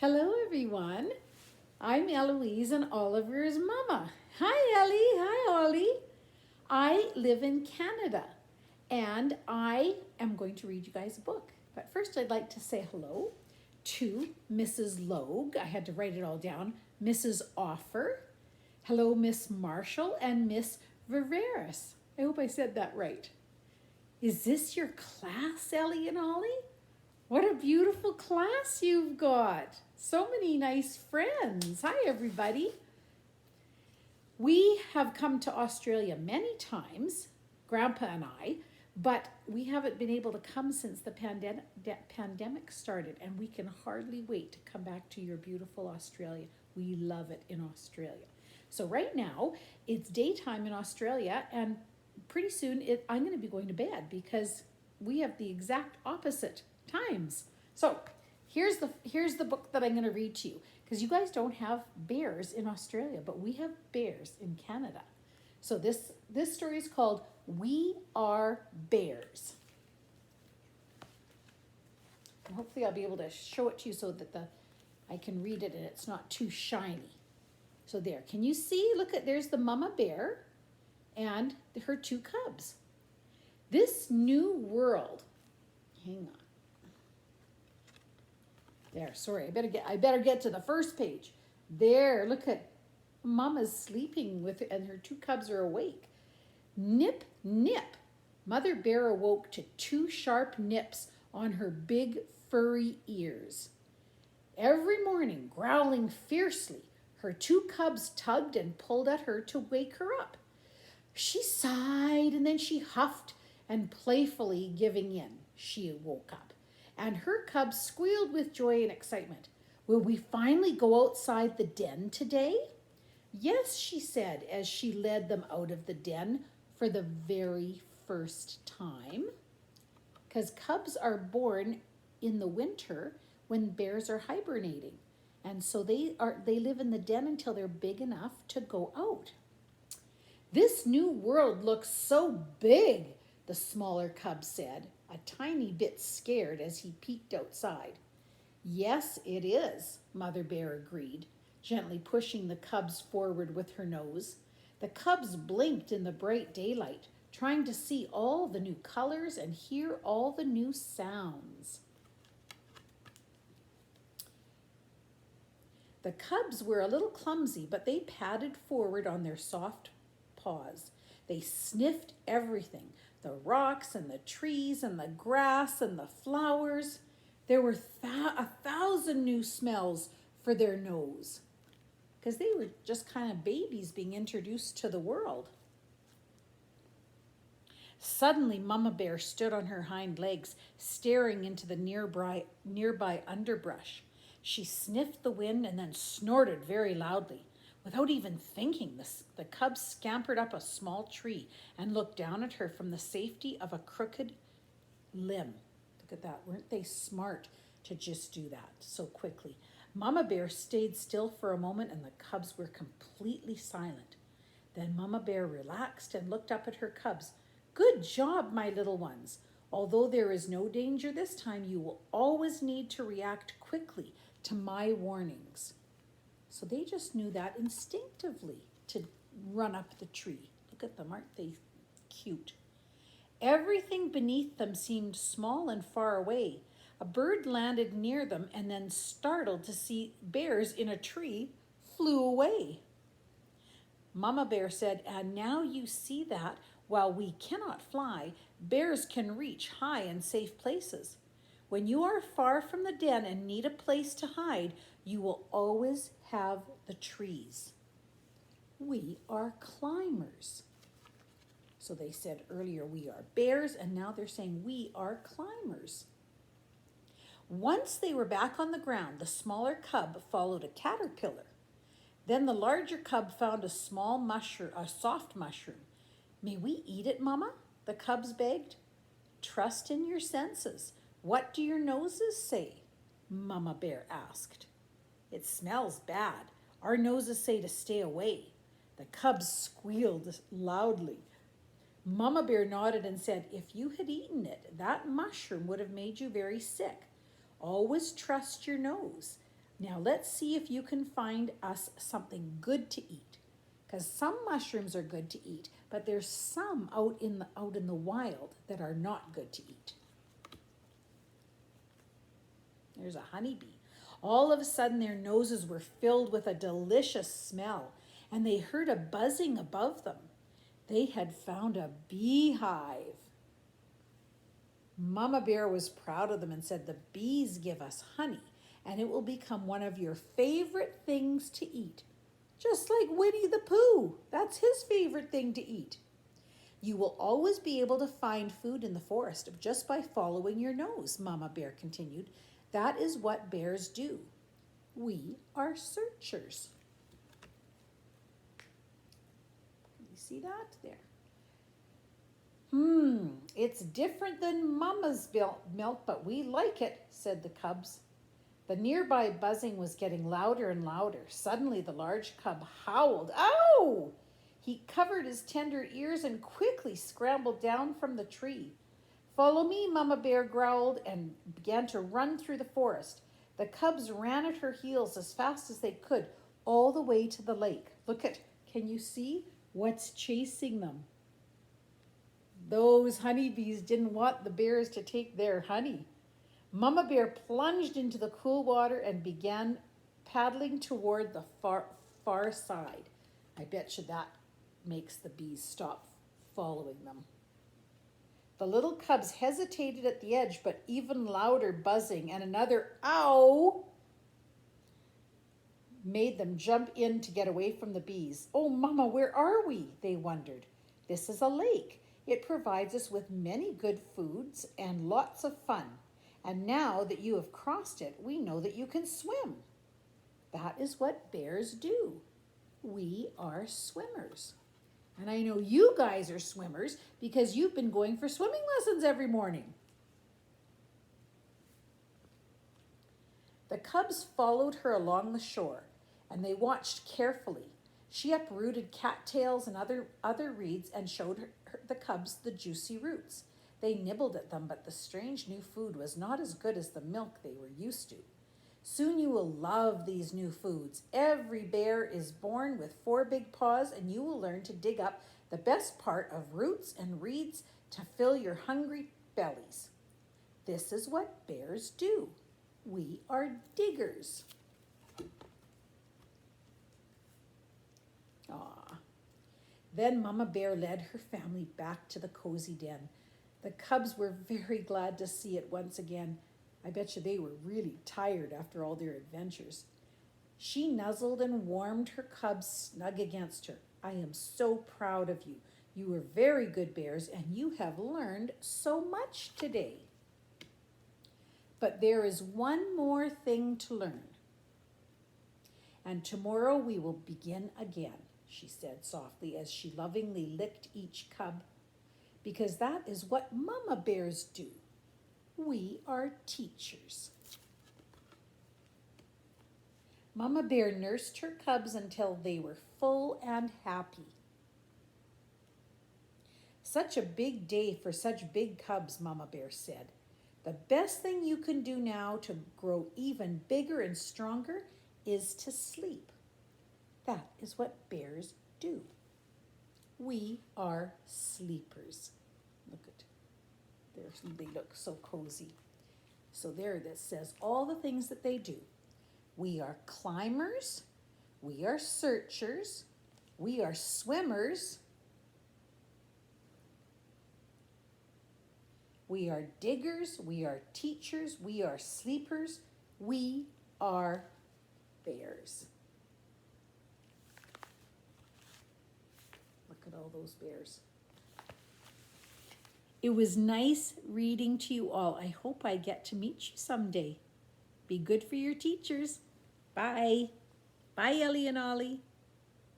Hello, everyone. I'm Eloise and Oliver's mama. Hi, Ellie. Hi, Ollie. I live in Canada and I am going to read you guys a book. But first, I'd like to say hello to Mrs. Logue. I had to write it all down. Mrs. Offer. Hello, Miss Marshall and Miss Viveris. I hope I said that right. Is this your class, Ellie and Ollie? What a beautiful class you've got. So many nice friends. Hi, everybody. We have come to Australia many times, Grandpa and I, but we haven't been able to come since the pandemic started, and we can hardly wait to come back to your beautiful Australia. We love it in Australia. So right now, it's daytime in Australia, and pretty soon I'm going to be going to bed because we have the exact opposite times. So here's the book that I'm going to read to you, because you guys don't have bears in Australia, but we have bears in Canada. So this story is called We Are Bears. And hopefully I'll be able to show it to you so that I can read it and it's not too shiny. So there, can you see? Look at, there's the mama bear and her two cubs. This new world, hang on. There, sorry, I better get to the first page. There, look at Mama's sleeping and her two cubs are awake. Nip, nip. Mother Bear awoke to two sharp nips on her big furry ears. Every morning, growling fiercely, her two cubs tugged and pulled at her to wake her up. She sighed and then she huffed and playfully giving in, she woke up. And her cubs squealed with joy and excitement. Will we finally go outside the den today? Yes, she said as she led them out of the den for the very first time. Because cubs are born in the winter when bears are hibernating. And so they live in the den until they're big enough to go out. This new world looks so big, the smaller cub said, a tiny bit scared as he peeked outside. Yes, it is, Mother Bear agreed, gently pushing the cubs forward with her nose. The cubs blinked in the bright daylight, trying to see all the new colors and hear all the new sounds. The cubs were a little clumsy, but they padded forward on their soft paws. They sniffed everything, the rocks and the trees and the grass and the flowers. There were 1,000 new smells for their nose because they were just kind of babies being introduced to the world. Suddenly, Mama Bear stood on her hind legs, staring into the nearby underbrush. She sniffed the wind and then snorted very loudly. Without even thinking, the cubs scampered up a small tree and looked down at her from the safety of a crooked limb. Look at that. Weren't they smart to just do that so quickly? Mama Bear stayed still for a moment and the cubs were completely silent. Then Mama Bear relaxed and looked up at her cubs. Good job, my little ones. Although there is no danger this time, you will always need to react quickly to my warnings. So they just knew that instinctively to run up the tree. Look at them, aren't they cute? Everything beneath them seemed small and far away. A bird landed near them and then, startled to see bears in a tree, flew away. Mama Bear said, and now you see that while we cannot fly, bears can reach high and safe places. When you are far from the den and need a place to hide, you will always have the trees. We are climbers. So they said earlier we are bears, and now they're saying we are climbers. Once they were back on the ground, the smaller cub followed a caterpillar. Then the larger cub found a small mushroom, a soft mushroom. May we eat it, Mama? The cubs begged. Trust in your senses. What do your noses say? Mama Bear asked. It smells bad. Our noses say to stay away. The cubs squealed loudly. Mama Bear nodded and said, if you had eaten it, that mushroom would have made you very sick. Always trust your nose. Now let's see if you can find us something good to eat. Because some mushrooms are good to eat, but there's some out in the wild that are not good to eat. There's a honeybee. All of a sudden their noses were filled with a delicious smell, and they heard a buzzing above them. They had found a beehive. Mama Bear was proud of them and said, "The bees give us honey, and it will become one of your favorite things to eat. Just like Winnie the Pooh, that's his favorite thing to eat. You will always be able to find food in the forest just by following your nose," Mama Bear continued. "That is what bears do. We are searchers." Can you see that there? It's different than Mama's milk, but we like it," said the cubs. The nearby buzzing was getting louder and louder. Suddenly the large cub howled. "Ow!" He covered his tender ears and quickly scrambled down from the tree. "Follow me," Mama Bear growled and began to run through the forest. The cubs ran at her heels as fast as they could, all the way to the lake. Can you see what's chasing them? Those honeybees didn't want the bears to take their honey. Mama Bear plunged into the cool water and began paddling toward the far side. I bet you that makes the bees stop following them. The little cubs hesitated at the edge, but even louder buzzing and another "ow" made them jump in to get away from the bees. "Oh, Mama, where are we?" they wondered. "This is a lake. It provides us with many good foods and lots of fun. And now that you have crossed it, we know that you can swim." That is what bears do. We are swimmers. And I know you guys are swimmers because you've been going for swimming lessons every morning. The cubs followed her along the shore, and they watched carefully. She uprooted cattails and other reeds and showed the cubs the juicy roots. They nibbled at them, but the strange new food was not as good as the milk they were used to. Soon you will love these new foods. Every bear is born with 4 big paws, and you will learn to dig up the best part of roots and reeds to fill your hungry bellies. This is what bears do. We are diggers. Then Mama Bear led her family back to the cozy den. The cubs were very glad to see it once again. I bet you they were really tired after all their adventures. She nuzzled and warmed her cubs snug against her. "I am so proud of you. You were very good bears, and you have learned so much today. But there is one more thing to learn. And tomorrow we will begin again," she said softly as she lovingly licked each cub. "Because that is what Mama Bears do. We are teachers." Mama Bear nursed her cubs until they were full and happy. "Such a big day for such big cubs," Mama Bear said. "The best thing you can do now to grow even bigger and stronger is to sleep. That is what bears do. We are sleepers." They look so cozy. So there that says all the things that they do. We are climbers. We are searchers. We are swimmers. We are diggers. We are teachers. We are sleepers. We are bears. Look at all those bears. It was nice reading to you all. I hope I get to meet you someday. Be good for your teachers. Bye. Bye, Ellie and Ollie.